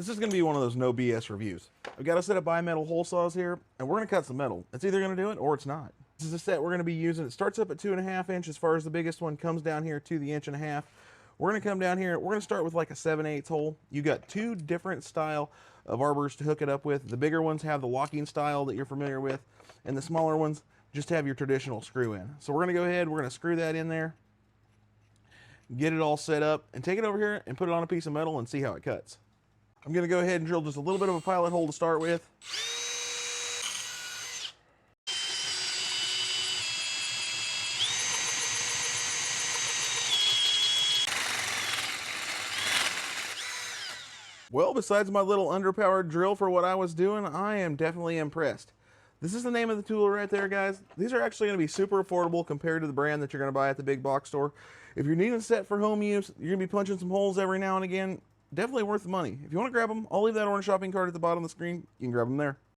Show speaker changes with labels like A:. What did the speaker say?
A: This is going to be one of those no BS reviews. I've got a set of bimetal hole saws here, and we're going to cut some metal. It's either going to do it or it's not. This is a set we're going to be using. It starts up at 2.5 inches as far as the biggest one, comes down here to the 1.5 inches. We're going to come down here. We're going to start with like a 7/8 hole. You got two different style of arbors to hook it up with. The bigger ones have the locking style that you're familiar with, and the smaller ones just have your traditional screw in. So we're going to go ahead, we're going to screw that in there, get it all set up, and take it over here and put it on a piece of metal and see how it cuts. I'm going to go ahead and drill just a little bit of a pilot hole to start with. Well, besides my little underpowered drill for what I was doing, I am definitely impressed. This is the name of the tool right there, guys. These are actually going to be super affordable compared to the brand that you're going to buy at the big box store. If you're needing a set for home use, you're going to be punching some holes every now and again, definitely worth the money. If you want to grab them, I'll leave that orange shopping cart at the bottom of the screen. You can grab them there.